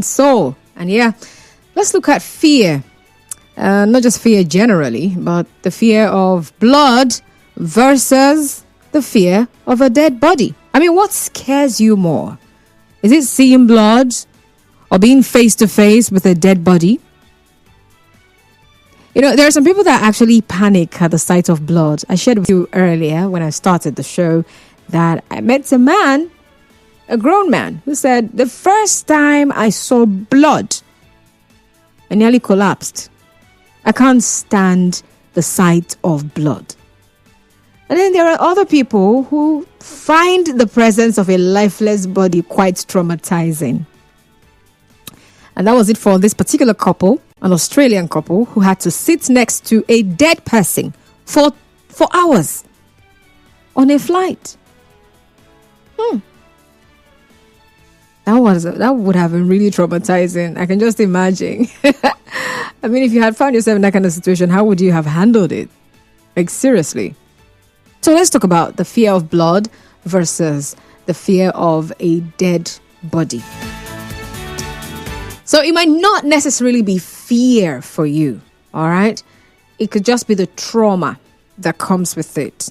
soul. And yeah, let's look at fear. Not just fear generally, but the fear of blood versus the fear of a dead body. I mean, what scares you more? Is it seeing blood or being face to face with a dead body? You know, there are some people that actually panic at the sight of blood. I shared with you earlier when I started the show that I met a man, a grown man, who said, the first time I saw blood, I nearly collapsed. I can't stand the sight of blood. And then there are other people who find the presence of a lifeless body quite traumatizing. And that was it for this particular couple, an Australian couple who had to sit next to a dead person for hours on a flight. That would have been really traumatizing. I can just imagine. I mean, if you had found yourself in that kind of situation, how would you have handled it? Like, seriously. So let's talk about the fear of blood versus the fear of a dead body. So it might not necessarily be fear for you, all right? It could just be the trauma that comes with it.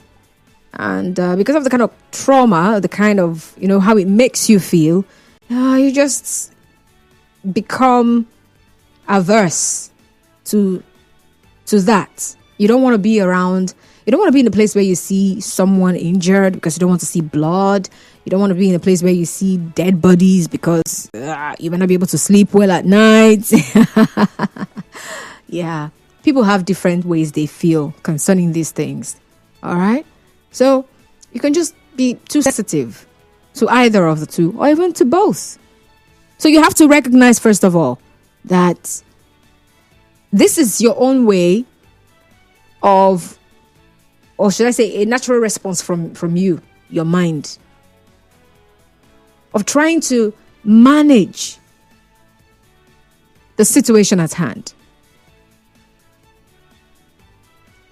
And because of the kind of trauma, the kind of, you know, how it makes you feel, you just become averse to that. You don't want to be around. You don't want to be in a place where you see someone injured because you don't want to see blood. You don't want to be in a place where you see dead bodies because you might not be able to sleep well at night. Yeah. People have different ways they feel concerning these things. All right? So you can just be too sensitive to either of the two or even to both. So you have to recognize, first of all, that this is your own way of, or should I say, a natural response from you, your mind, of trying to manage the situation at hand.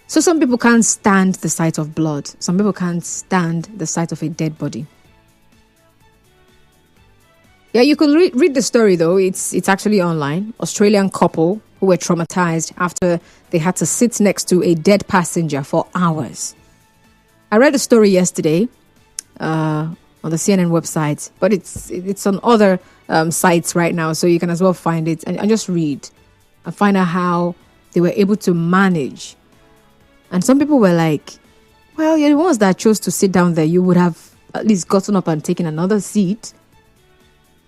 So some people can't stand the sight of blood. Some people can't stand the sight of a dead body. Yeah, you can read the story though. It's actually online. Australian couple who were traumatized after they had to sit next to a dead passenger for hours. I read the story yesterday on the CNN website, but it's on other sites right now, so you can as well find it and just read and find out how they were able to manage. And some people were like, well, you're the ones that chose to sit down there. You would have at least gotten up and taken another seat.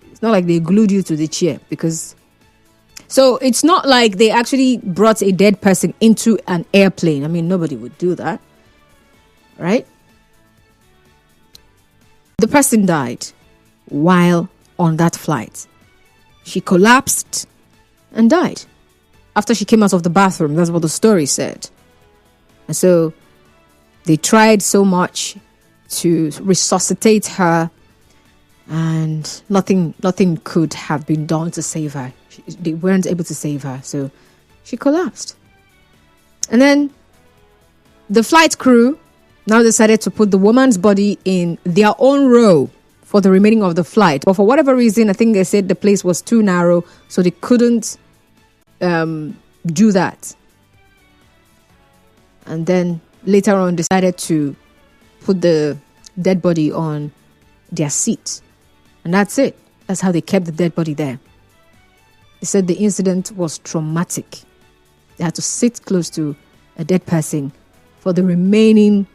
It's not like they glued you to the chair because... So it's not like they actually brought a dead person into an airplane. I mean, nobody would do that. Right? The person died while on that flight. She collapsed and died after she came out of the bathroom. That's what the story said. And so they tried so much to resuscitate her, and nothing could have been done to save her. They weren't able to save her, so she collapsed. And then the flight crew now decided to put the woman's body in their own row for the remaining of the flight. But for whatever reason, I think they said the place was too narrow, so they couldn't do that. And then later on decided to put the dead body on their seat. And that's it. That's how they kept the dead body there. They said the incident was traumatic. They had to sit close to a dead person for the remaining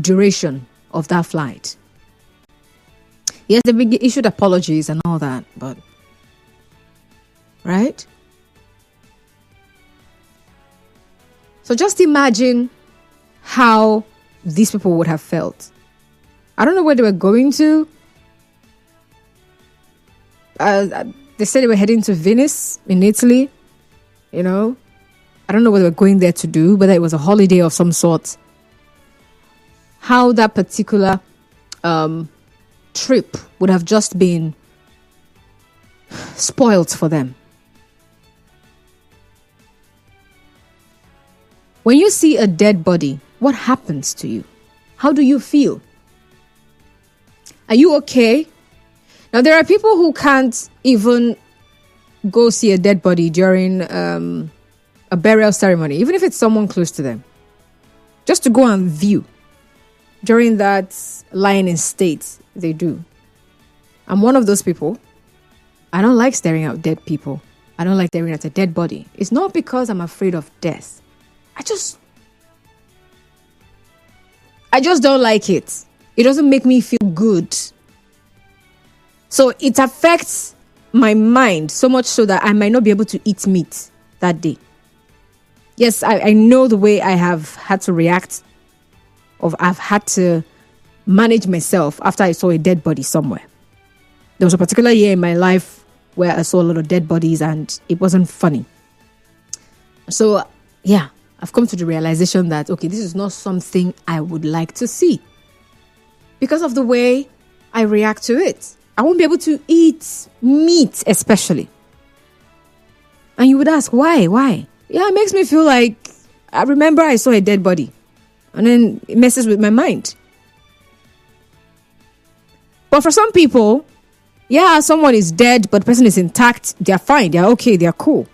duration of that flight. Yes, they issued apologies and all that, but... Right? So just imagine how these people would have felt. I don't know where they were going to. They said they were heading to Venice in Italy. You know, I don't know what they were going there to do, whether it was a holiday of some sort. How that particular trip would have just been spoiled for them. When you see a dead body, what happens to you? How do you feel? Are you okay? Now, there are people who can't even go see a dead body during a burial ceremony, even if it's someone close to them, just to go and view. During that lying in state, they do. I'm one of those people. I don't like staring at dead people. I don't like staring at a dead body. It's not because I'm afraid of death. I just don't like it. It doesn't make me feel good. So it affects my mind so much so that I might not be able to eat meat that day. Yes, I know the way I have had to react, or I've had to manage myself after I saw a dead body somewhere. There was a particular year in my life where I saw a lot of dead bodies and it wasn't funny. So, yeah, I've come to the realization that, okay, this is not something I would like to see. Because of the way I react to it. I won't be able to eat meat, especially. And you would ask, why? Why? Yeah, it makes me feel like I remember I saw a dead body. And then it messes with my mind. But for some people, yeah, someone is dead, but the person is intact. They're fine. They're okay. They're cool.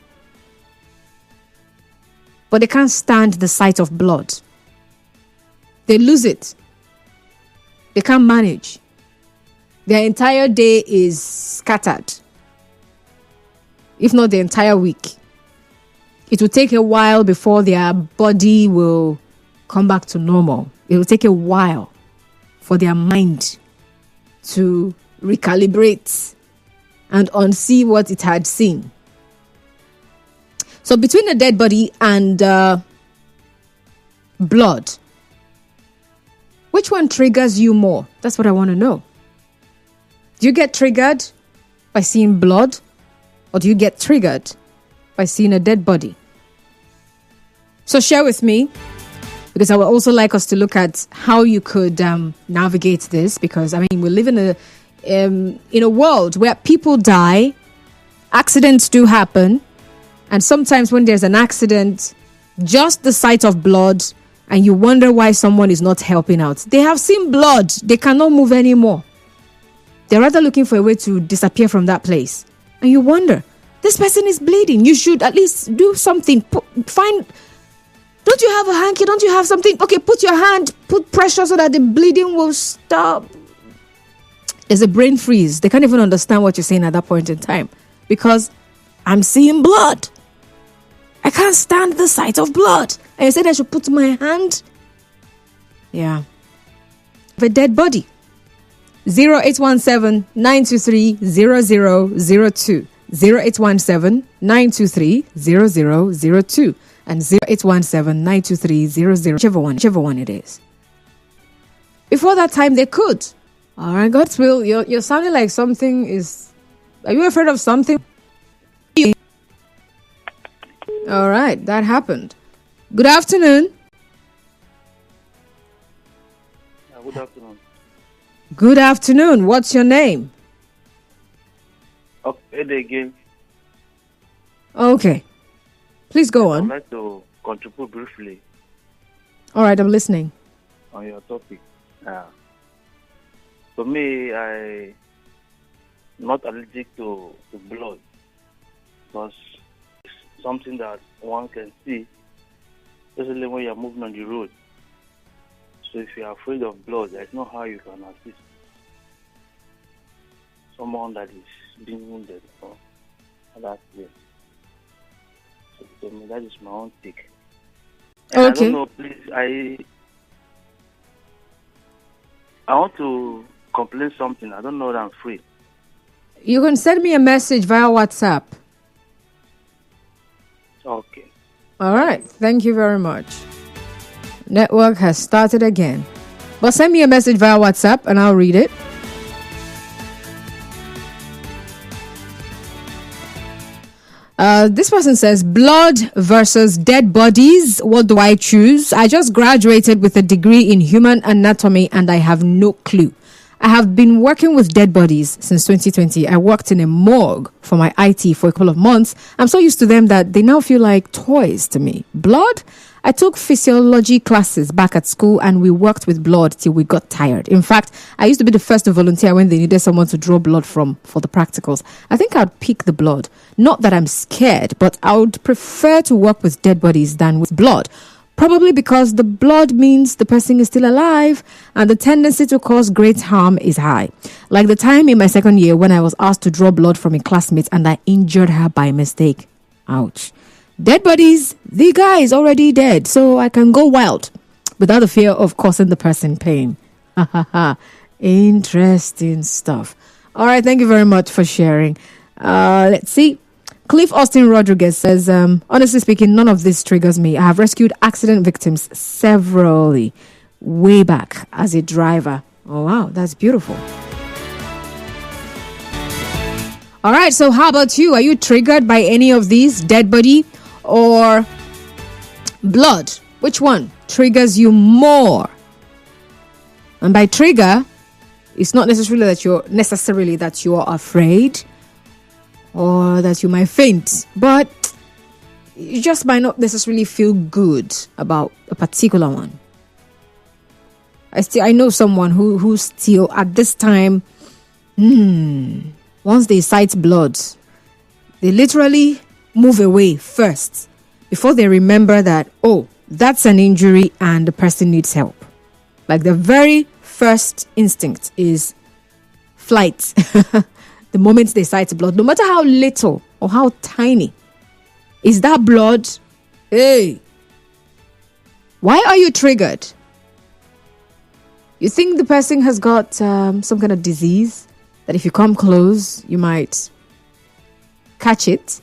But they can't stand the sight of blood. They lose it. They can't manage. Their entire day is scattered. If not the entire week. It will take a while before their body will come back to normal. It will take a while for their mind to recalibrate and unsee what it had seen. So between a dead body and blood, which one triggers you more? That's what I want to know. Do you get triggered by seeing blood, or do you get triggered by seeing a dead body? So share with me, because I would also like us to look at how you could navigate this, because we live in a world where people die, accidents do happen, and sometimes when there's an accident, just the sight of blood, and you wonder why someone is not helping out. They have seen blood, they cannot move anymore. They're rather looking for a way to disappear from that place. And you wonder, this person is bleeding. You should at least do something. Don't you have a hanky? Don't you have something? Okay, put your hand, put pressure so that the bleeding will stop. There's a brain freeze. They can't even understand what you're saying at that point in time. Because I'm seeing blood. I can't stand the sight of blood. And you said I should put my hand. Yeah. The dead body. 0817-923-0002. 0817-923-0002. And 0817-923-00, whichever one it is. Before that time, they could. All right, God's will. You're sounding like something is... Are you afraid of something? All right, that happened. Good afternoon. Good afternoon. Good afternoon. What's your name? Okay, again. Okay. Please go on. I'd like to contribute briefly. All right, I'm listening. On your topic. For me, I'm not allergic to blood, because it's something that one can see, especially when you're moving on the road. So if you're afraid of blood, there's no how you can assist someone that is being wounded or that way. So to me, that is my own take. And okay. I don't know, please, I want to complain something. I don't know that I'm free. You can send me a message via WhatsApp. Okay. All right. Thank you very much. Network has started again. But send me a message via WhatsApp and I'll read it. This person says, blood versus dead bodies. What do I choose? I just graduated with a degree in human anatomy and I have no clue. I have been working with dead bodies since 2020. I worked in a morgue for my IT for a couple of months. I'm so used to them that they now feel like toys to me. Blood? I took physiology classes back at school and we worked with blood till we got tired. In fact, I used to be the first to volunteer when they needed someone to draw blood from for the practicals. I think I'd pick the blood. Not that I'm scared, but I would prefer to work with dead bodies than with blood. Probably because the blood means the person is still alive and the tendency to cause great harm is high. Like the time in my second year when I was asked to draw blood from a classmate and I injured her by mistake. Ouch. Dead bodies, the guy is already dead, so I can go wild without the fear of causing the person pain. Ha ha ha. Interesting stuff. All right, thank you very much for sharing. Let's see. Cliff Austin Rodriguez says, honestly speaking, none of this triggers me. I have rescued accident victims severally way back as a driver. Oh, wow, that's beautiful. All right, so how about you? Are you triggered by any of these, dead body or blood? Which one triggers you more? And by trigger, it's not necessarily that you're afraid or that you might faint, but you just might not necessarily feel good about a particular one. I know someone who still at this time, once they sight blood, they literally move away first before they remember that, oh, that's an injury and the person needs help. Like the very first instinct is flight. The moment they sight blood, no matter how little or how tiny, is that blood? Hey, why are you triggered? You think the person has got some kind of disease that if you come close, you might catch it?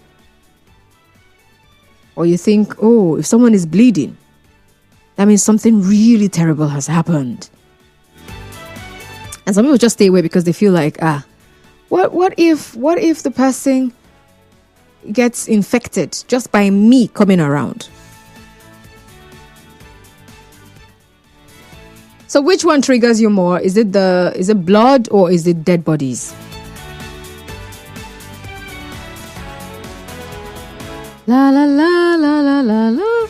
Or you think, oh, if someone is bleeding, that means something really terrible has happened. And some people just stay away because they feel like, what if the person gets infected just by me coming around? So which one triggers you more? Is it blood or is it dead bodies? La la la la la la la.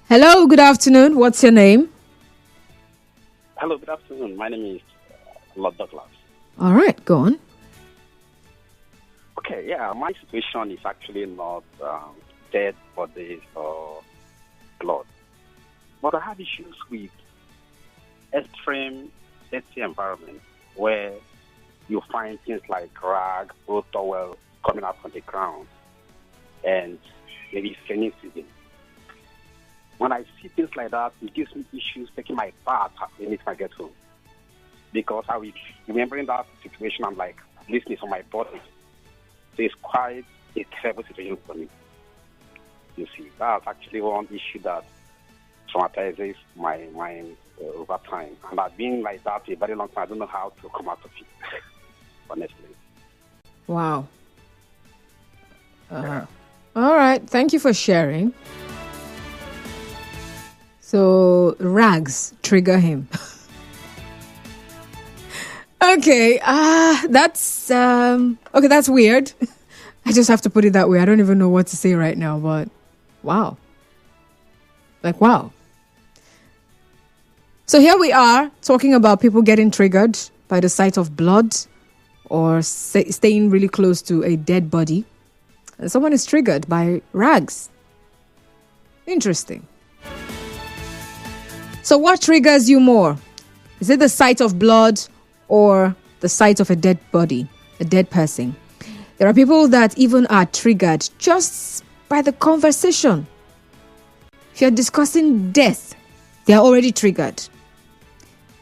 Hello, good afternoon. What's your name? Hello, good afternoon. My name is Lord Douglas. All right, go on. Okay, yeah, my situation is actually not dead bodies or blood. But I have issues with extreme dirty environment where you find things like rag, old towel coming out from the ground and maybe raining season. When I see things like that, it gives me issues taking my bath when I get home. Because I will remembering that situation, I'm like listening to my body. So it's quite a terrible situation for me. You see, that's actually one issue that traumatizes my mind over time. And I've been like that a very long time. I don't know how to come out of it, honestly. Wow. All right. Thank you for sharing. So rags trigger him. Okay, that's weird. I just have to put it that way. I don't even know what to say right now, but wow. Like, wow. So here we are talking about people getting triggered by the sight of blood or staying really close to a dead body. And someone is triggered by rags. Interesting. So what triggers you more? Is it the sight of blood or the sight of a dead body, a dead person? There are people that even are triggered just by the conversation. If you're discussing death, they are already triggered.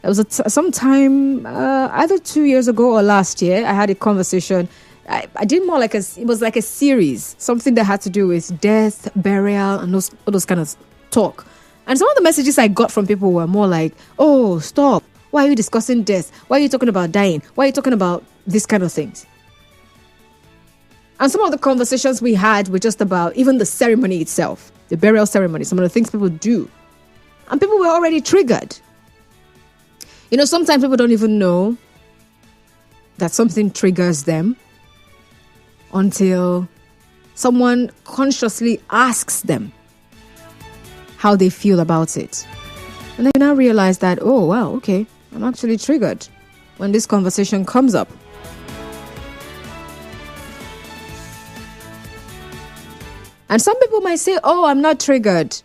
There was some time, either 2 years ago or last year, I had a conversation. I did more like it was like a series, something that had to do with death, burial, and all those kind of talk. And some of the messages I got from people were more like, oh, stop. Why are you discussing death? Why are you talking about dying? Why are you talking about this kind of things? And some of the conversations we had were just about even the ceremony itself, the burial ceremony, some of the things people do. And people were already triggered. You know, sometimes people don't even know that something triggers them until someone consciously asks them, how they feel about it. And then you now realize that, oh, wow, okay, I'm actually triggered when this conversation comes up. And some people might say, oh, I'm not triggered,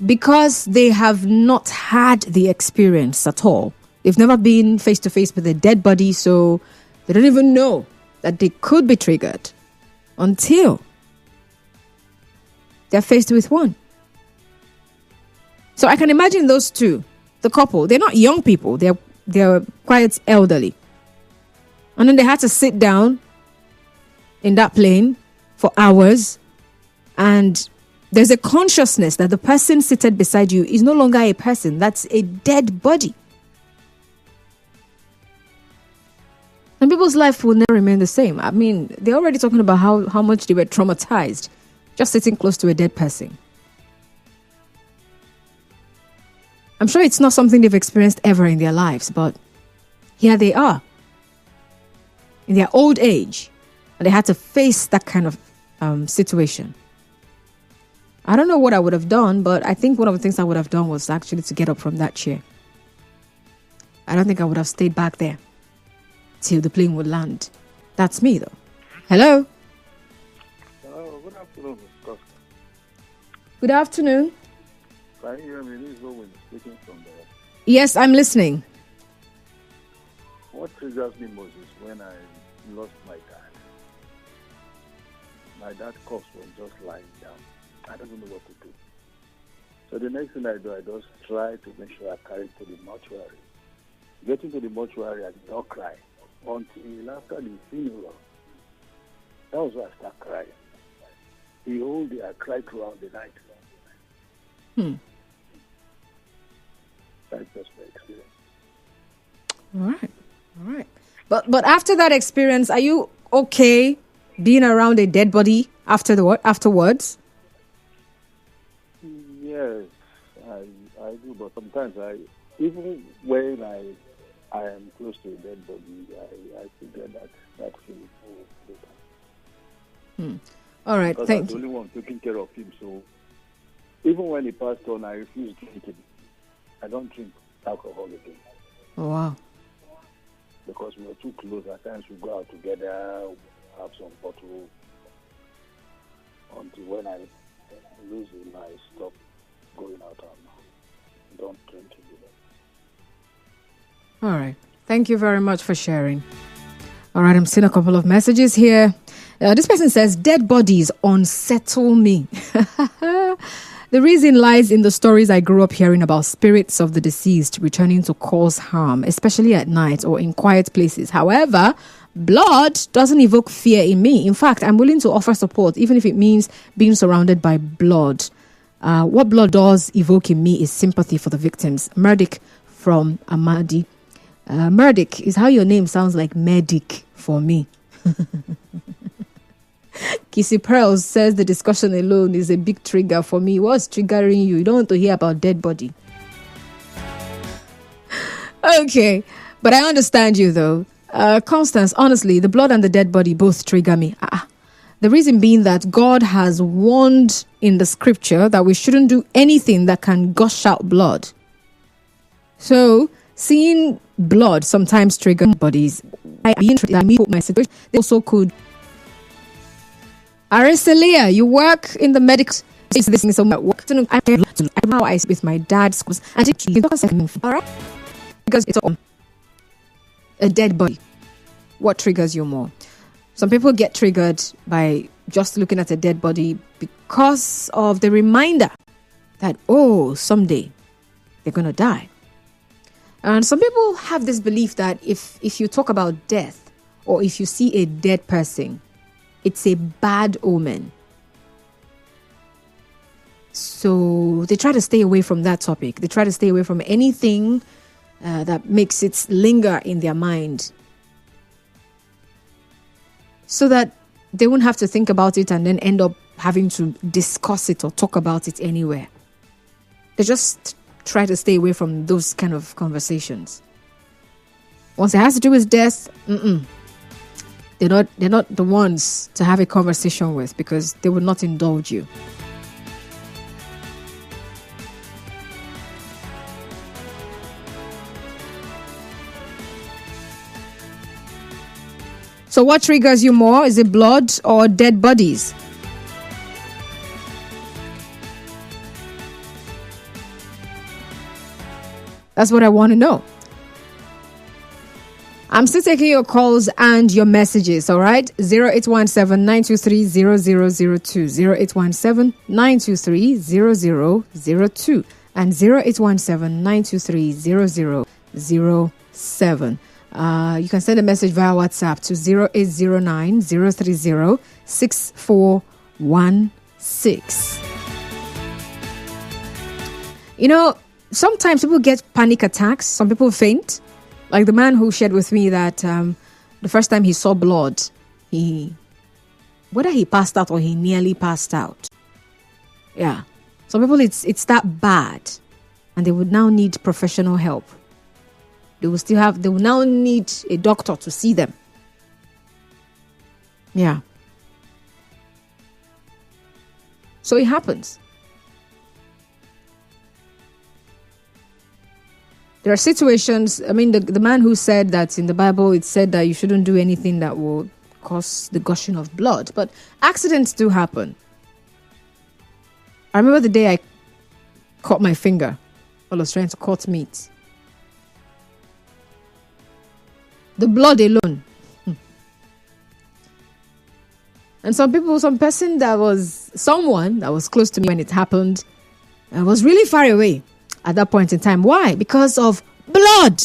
because they have not had the experience at all. They've never been face to face with a dead body, so they don't even know that they could be triggered until they're faced with one. So I can imagine those two, the couple, they're not young people, they're quite elderly. And then they had to sit down in that plane for hours, and there's a consciousness that the person seated beside you is no longer a person, that's a dead body. And people's life will never remain the same. I mean, they're already talking about how much they were traumatized just sitting close to a dead person. I'm sure it's not something they've experienced ever in their lives, but here they are in their old age, and they had to face that kind of situation. I don't know what I would have done, but I think one of the things I would have done was actually to get up from that chair. I don't think I would have stayed back there till the plane would land. That's me, though. Hello? Good afternoon, Ms. Costa. Good afternoon. Can you hear me? This is Owen speaking from there. Yes, I'm listening. What triggers me most is when I lost my dad. My dad's corpse was just lying down. I don't know what to do. So the next thing I do, I just try to make sure I carry it to the mortuary. Getting to the mortuary, I did not cry until after the funeral. That was when I started crying. The whole day I cried throughout the night. That's just my experience. All right. But after that experience, are you okay being around a dead body afterwards? Yes, I do, but sometimes even when I am close to a dead body, I figure that feeling later. All right, because thank I'm the you. only one taking care of him, so even when he passed on, I refuse drinking. I don't drink alcohol again. Oh, wow. Because we were too close. At times we go out together, have some bottle, until when I lose him, I stop going out and don't drink again. All right. Thank you very much for sharing. All right, I'm seeing a couple of messages here. This person says, dead bodies unsettle me. The reason lies in the stories I grew up hearing about spirits of the deceased returning to cause harm, especially at night or in quiet places. However, blood doesn't evoke fear in me. In fact, I'm willing to offer support, even if it means being surrounded by blood. What blood does evoke in me is sympathy for the victims. Murdick from Amadi. Murdick is how your name sounds like medic for me. Kissy Pearls says the discussion alone is a big trigger for me. What's triggering you? You don't want to hear about dead body. Okay, but I understand you though. Constance, honestly, the blood and the dead body both trigger me. The reason being that God has warned in the scripture that we shouldn't do anything that can gush out blood. So, seeing blood sometimes trigger bodies. I put my situation. They also could. Aristelia, you work in the medical. This is some work. I how I with my dad's and all right, because it's on a dead body. What triggers you more? Some people get triggered by just looking at a dead body because of the reminder that, oh, someday they're going to die. And some people have this belief that if you talk about death or if you see a dead person, it's a bad omen. So they try to stay away from that topic. They try to stay away from anything that makes it linger in their mind, so that they won't have to think about it and then end up having to discuss it or talk about it anywhere. They just try to stay away from those kind of conversations. Once it has to do with death, they're not the ones to have a conversation with, because they will not indulge you. So what triggers you more? Is it blood or dead bodies? That's what I want to know. I'm still taking your calls and your messages, all right? 0817-923-0002, 0817-923-0002, and 0817-923-0007. You can send a message via WhatsApp to 0809-030-6416. You know, sometimes people get panic attacks. Some people faint. Like the man who shared with me that the first time he saw blood, whether he passed out or he nearly passed out. Yeah. Some people, it's that bad. And they would now need professional help. They will now need a doctor to see them. Yeah. So it happens. There are situations, I mean, the man who said that in the Bible, it said that you shouldn't do anything that will cause the gushing of blood. But accidents do happen. I remember the day I cut my finger while I was trying to cut meat. The blood alone. And someone that was close to me when it happened, was really far away at that point in time. Why? Because of blood.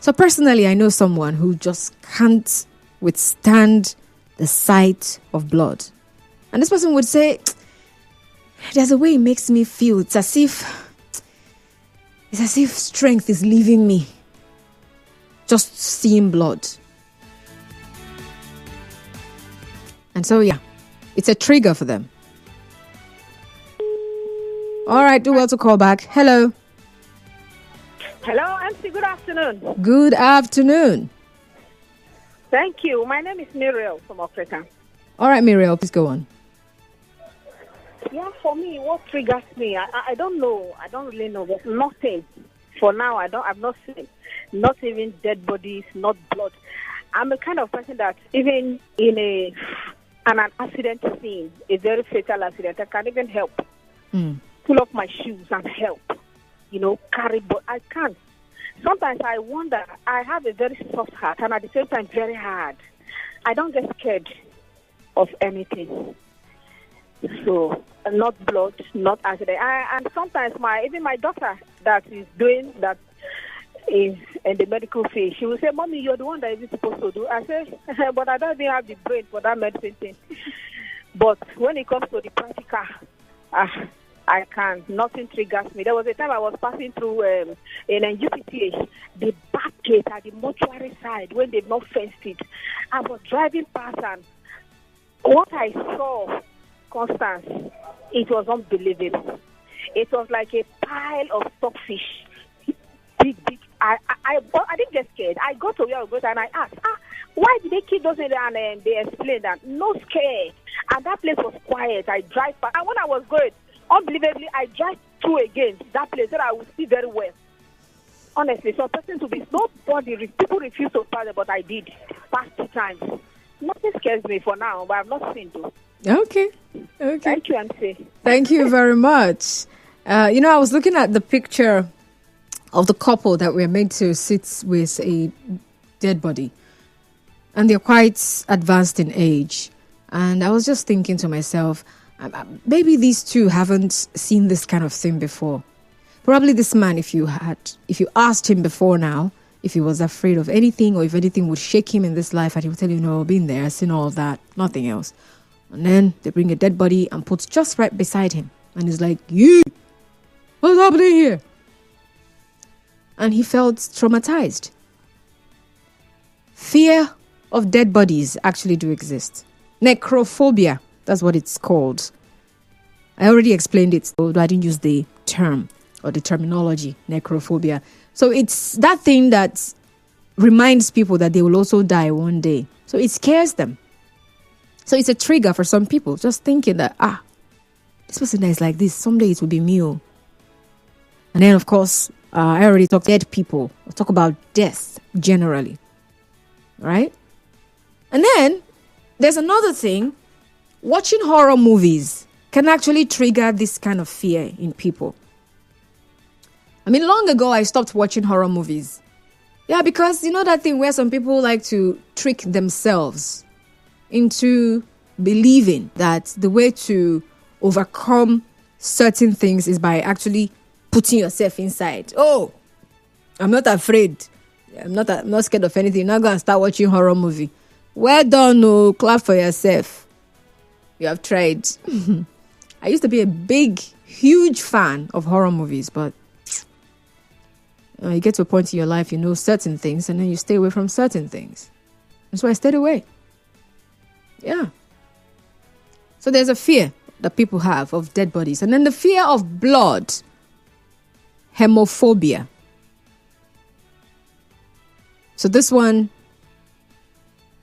So personally, I know someone who just can't withstand the sight of blood. And this person would say, there's a way it makes me feel. It's as if strength is leaving me. Just seeing blood. And so, yeah, it's a trigger for them. All right, do well to call back. Hello. Hello, MC. Good afternoon. Good afternoon. Thank you. My name is Muriel from Africa. All right, Muriel, please go on. Yeah, for me, what triggers me, I don't know. I don't really know. There's nothing. For now, I've not seen. Not even dead bodies, not blood. I'm the kind of person that even in an accident scene, a very fatal accident, I can't even help. Pull up my shoes and help. Carry, but I can't. Sometimes I wonder, I have a very soft heart and at the same time very hard. I don't get scared of anything. So, not blood, not accident. And sometimes even my daughter that is doing that is in the medical field, she will say, Mommy, you're the one that is supposed to do. I say, but I don't even have the brain for that medicine thing. But when it comes to the practical, I can't. Nothing triggers me. There was a time I was passing through in UPTH, the back gate at the mortuary side when they've not fenced it. I was driving past and what I saw, Constance, it was unbelievable. It was like a pile of stockfish. Big. I didn't get scared. I got to where I was and I asked, why did they keep those in there? And they explained that no scare. And that place was quiet. I drive past. And when I was going, unbelievably, I drive through again that place that I would see very well. Honestly, so person to be people refuse to pass it, but I did pass 2 times. Nothing scares me for now, but I've not seen though. Okay. Thank you, MC. Thank you very much. I was looking at the picture of the couple that were made to sit with a dead body. And they're quite advanced in age. And I was just thinking to myself, maybe these two haven't seen this kind of thing before. Probably this man, if you asked him before now, if he was afraid of anything or if anything would shake him in this life, and he would tell you, no, I've been there, I've seen all of that, nothing else. And then they bring a dead body and put just right beside him. And he's like, what's happening here? And he felt traumatized. Fear of dead bodies actually do exist. Necrophobia, that's what it's called. I already explained it, although I didn't use the term or the terminology, necrophobia. So it's that thing that reminds people that they will also die one day. So it scares them. So it's a trigger for some people, just thinking that, this person that is like this, someday it will be me. And then, of course, I already talked dead people. I'll talk about death generally. right? And then there's another thing. Watching horror movies can actually trigger this kind of fear in people. I mean, long ago, I stopped watching horror movies. Yeah, because you know that thing where some people like to trick themselves into believing that the way to overcome certain things is by actually putting yourself inside. Oh, I'm not afraid. I'm not scared of anything. You're not going to start watching horror movie. Well done, oh, clap for yourself. You have tried. I used to be a big, huge fan of horror movies, but you get to a point in your life, you know certain things, and then you stay away from certain things. And so I stayed away. Yeah. So there's a fear that people have of dead bodies. And then the fear of blood, hemophobia. So this one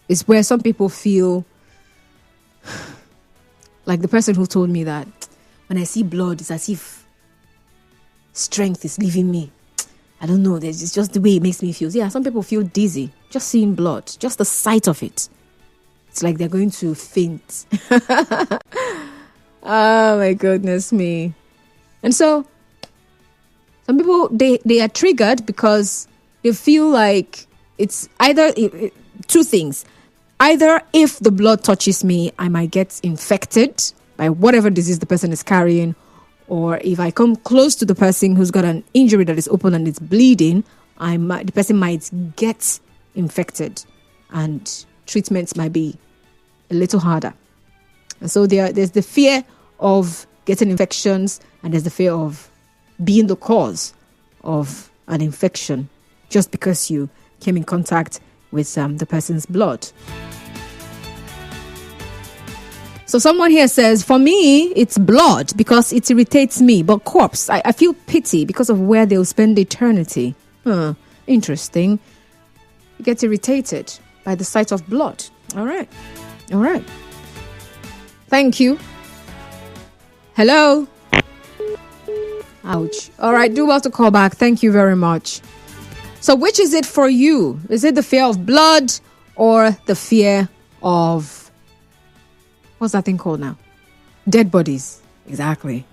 is where some people feel like the person who told me that when I see blood, it's as if strength is leaving me. I don't know, it's just the way it makes me feel. Yeah, some people feel dizzy just seeing blood, just the sight of it. It's like they're going to faint. Oh my goodness me. And so some people, they are triggered because they feel like it's either two things. Either if the blood touches me, I might get infected by whatever disease the person is carrying, or if I come close to the person who's got an injury that is open and it's bleeding, the person might get infected and treatments might be a little harder. And so there's the fear of getting infections, and there's the fear of being the cause of an infection just because you came in contact with the person's blood. So someone here says, for me, it's blood because it irritates me. But corpse, I feel pity because of where they'll spend eternity. Interesting. You get irritated by the sight of blood. All right. Thank you. Hello? Ouch. All right, do well to call back. Thank you very much. So which is it for you? Is it the fear of blood or the fear of... what's that thing called now? Dead bodies. Exactly.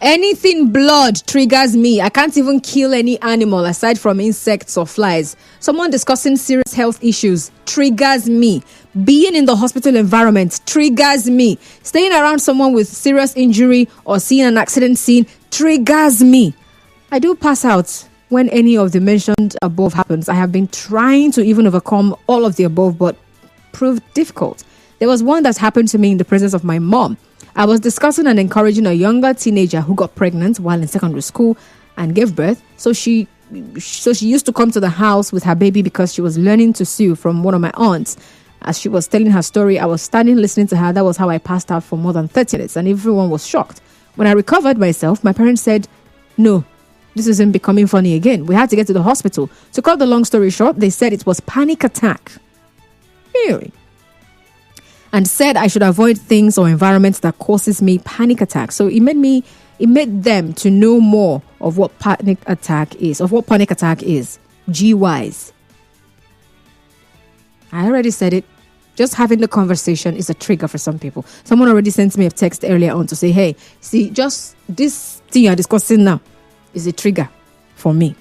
Anything blood triggers me. I can't even kill any animal aside from insects or flies. Someone discussing serious health issues triggers me. Being in the hospital environment triggers me. Staying around someone with serious injury or seeing an accident scene triggers me. I do pass out when any of the mentioned above happens. I have been trying to even overcome all of the above, but proved difficult. There was one that happened to me in the presence of my mom. I was discussing and encouraging a younger teenager who got pregnant while in secondary school and gave birth. So she used to come to the house with her baby because she was learning to sew from one of my aunts. As she was telling her story, I was standing listening to her. That was how I passed out for more than 30 minutes, and everyone was shocked. When I recovered myself, my parents said, "No, this isn't becoming funny again. We had to get to the hospital." To cut the long story short, they said it was panic attack. Really? And said I should avoid things or environments that causes me panic attack. So it made them to know more of what panic attack is, G-wise. I already said it. Just having the conversation is a trigger for some people. Someone already sent me a text earlier on to say, hey, see, just this thing you're discussing now is a trigger for me.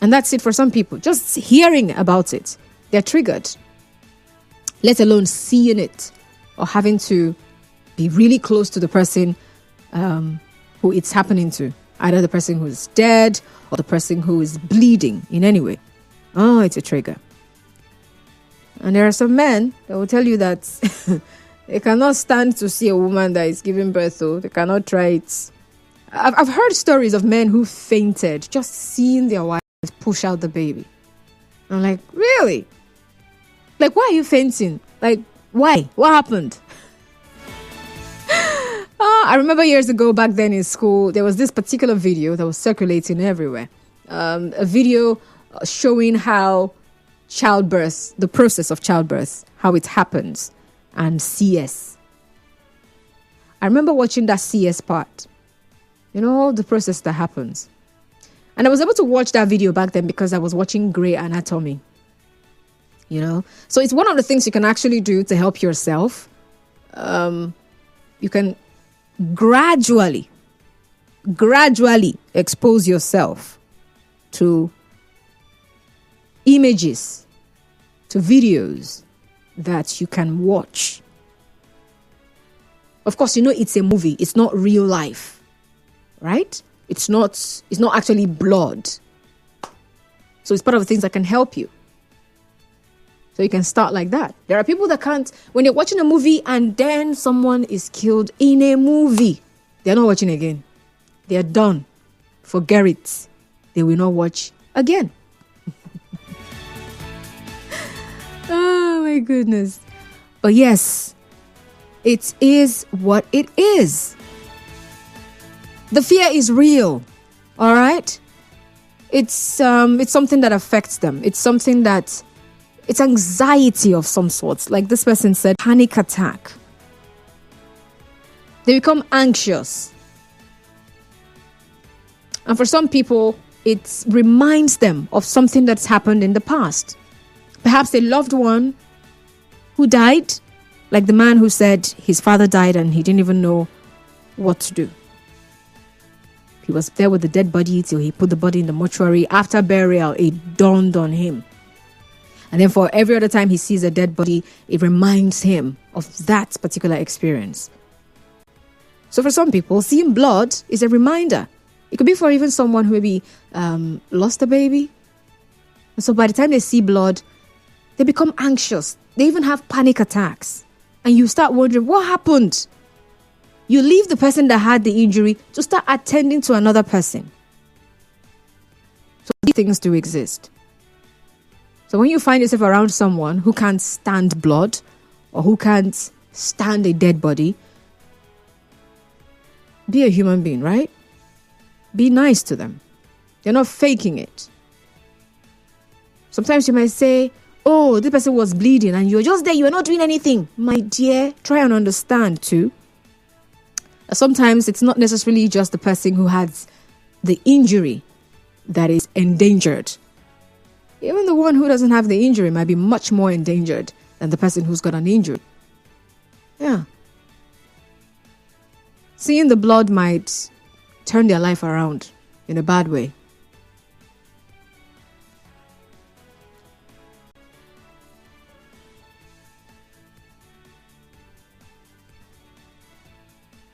And that's it for some people. Just hearing about it, they're triggered. Let alone seeing it or having to be really close to the person who it's happening to. Either the person who is dead or the person who is bleeding in any way. Oh, it's a trigger. And there are some men that will tell you that they cannot stand to see a woman that is giving birth, though. They cannot try it. I've heard stories of men who fainted just seeing their wife push out the baby. I'm like, really? Like, why are you fainting? Like, why? What happened? I remember years ago, back then in school, there was this particular video that was circulating everywhere. A video showing how childbirth, the process of childbirth, how it happens, and CS. I remember watching that CS part. You know, all the process that happens. And I was able to watch that video back then because I was watching Grey Anatomy. You know, so it's one of the things you can actually do to help yourself. You can gradually expose yourself to images, to videos that you can watch. Of course, you know it's a movie. It's not real life, right? It's not actually blood. So it's part of the things that can help you. So you can start like that. There are people that can't, when they're watching a movie and then someone is killed in a movie, they're not watching again. They're done. Forget it. They will not watch again. Oh my goodness. But yes, it is what it is. The fear is real. All right? It's something that affects them. It's anxiety of some sort. Like this person said, panic attack. They become anxious. And for some people, it reminds them of something that's happened in the past. Perhaps a loved one who died, like the man who said his father died and he didn't even know what to do. He was there with the dead body till he put the body in the mortuary. After burial, it dawned on him. And then for every other time he sees a dead body, it reminds him of that particular experience. So for some people, seeing blood is a reminder. It could be for even someone who maybe lost a baby. And so by the time they see blood, they become anxious. They even have panic attacks. And you start wondering, what happened? You leave the person that had the injury to start attending to another person. So these things do exist. So when you find yourself around someone who can't stand blood or who can't stand a dead body, be a human being, right? Be nice to them. They're not faking it. Sometimes you might say, oh, this person was bleeding and you're just there, you're not doing anything. My dear, try and understand too. Sometimes it's not necessarily just the person who has the injury that is endangered. Even the one who doesn't have the injury might be much more endangered than the person who's got an injury. Yeah. Seeing the blood might turn their life around in a bad way.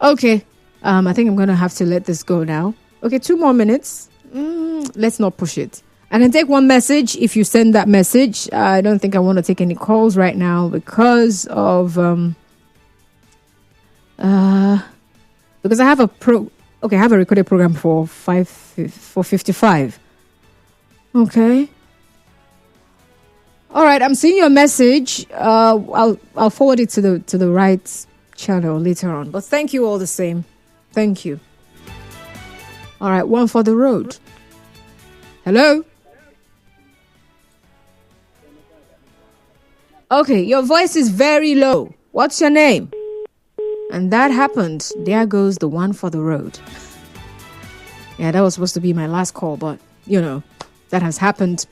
Okay, I think I'm going to have to let this go now. Okay, 2 more minutes. Let's not push it. I can take one message if you send that message. I don't think I want to take any calls right now because of because I have a recorded program for 55. Okay. All right, I'm seeing your message. I'll forward it to the right channel later on. But thank you all the same. Thank you. All right, one for the road. Hello? Okay, your voice is very low. What's your name? And that happened. There goes the one for the road. Yeah, that was supposed to be my last call, but, that has happened.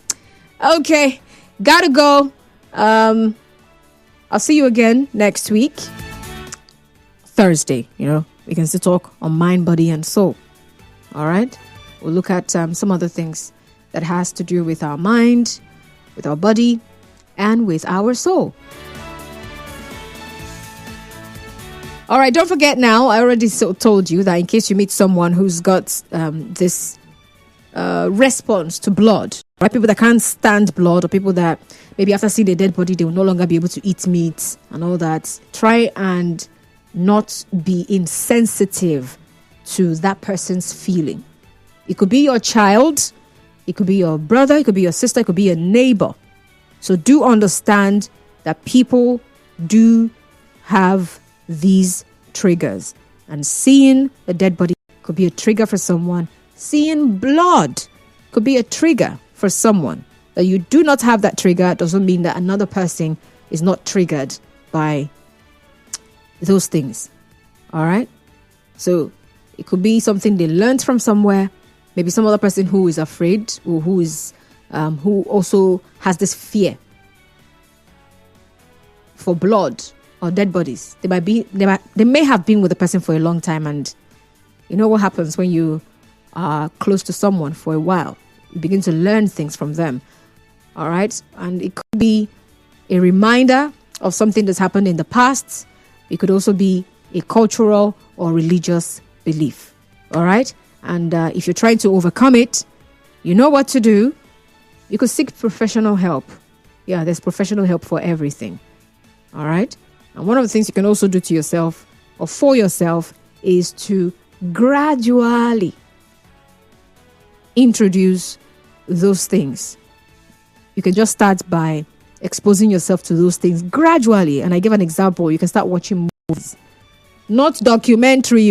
Okay, gotta go. I'll see you again next week. Thursday, we can still talk on mind, body, and soul. All right? We'll look at some other things that has to do with our mind, with our body, and with our soul. All right, don't forget now, I already told you that in case you meet someone who's got this response to blood, right? People that can't stand blood, or people that maybe after seeing a dead body, they will no longer be able to eat meat and all that. Try and not be insensitive to that person's feeling. It could be your child, it could be your brother, it could be your sister, it could be a neighbor. So do understand that people do have these triggers. And seeing a dead body could be a trigger for someone. Seeing blood could be a trigger for someone. That you do not have that trigger doesn't mean that another person is not triggered by those things. All right? So It could be something they learned from somewhere. Maybe some other person who is afraid, or who also has this fear for blood or dead bodies. They may have been with the person for a long time, and you know what happens when you are close to someone for a while. You begin to learn things from them. All right, and it could be a reminder of something that's happened in the past. It could also be a cultural or religious belief. All right, and if you're trying to overcome it, you know what to do. You could seek professional help. Yeah, there's professional help for everything. All right, and one of the things you can also do to yourself or for yourself is to gradually introduce those things. You can just start by exposing yourself to those things gradually. And I give an example. You can start watching movies, not documentary,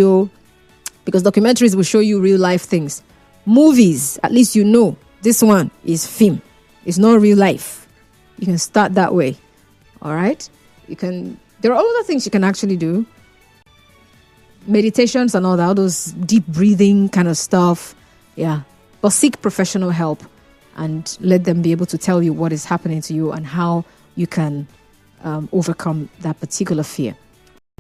because documentaries will show you real life things. Movies, at least you know this one is film. It's not real life. You can start that way. All right. There are other things you can actually do. Meditations and all that, all those deep breathing kind of stuff. Yeah. But seek professional help and let them be able to tell you what is happening to you and how you can overcome that particular fear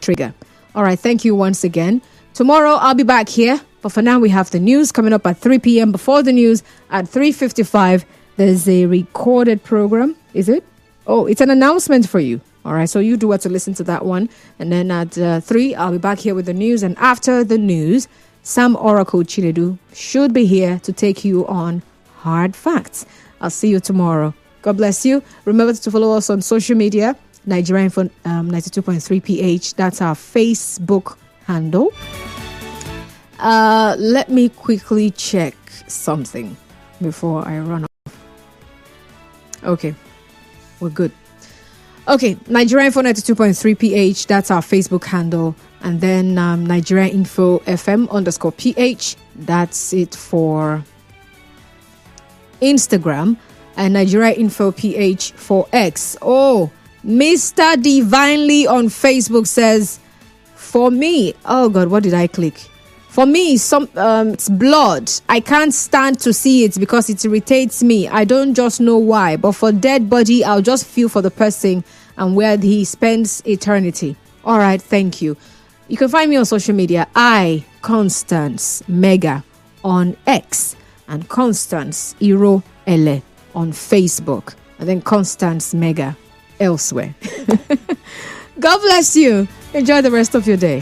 trigger. All right. Thank you once again. Tomorrow I'll be back here. But for now, we have the news coming up at 3 p.m. Before the news at 3:55, there's a recorded program. Is it? Oh, it's an announcement for you. All right. So you do what to listen to that one. And then at 3, I'll be back here with the news. And after the news, Sam Oracle Chinedu should be here to take you on Hard Facts. I'll see you tomorrow. God bless you. Remember to follow us on social media, Nigeria Info 92.3 PH. That's our Facebook handle. Let me quickly check something before I run off. Okay, we're good. Okay, Nigeria Info 92.3 PH. That's our Facebook handle. And then Nigeria Info FM _PH. That's it for Instagram. And Nigeria Info PH for X. Oh, Mr. Divinely on Facebook says, for me, oh God, what did I click? For me, it's blood. I can't stand to see it because it irritates me. I don't just know why. But for dead body, I'll just feel for the person and where he spends eternity. All right, thank you. You can find me on social media. Constance Mega on X and Constance Iro Ele on Facebook. And then Constance Mega elsewhere. God bless you. Enjoy the rest of your day.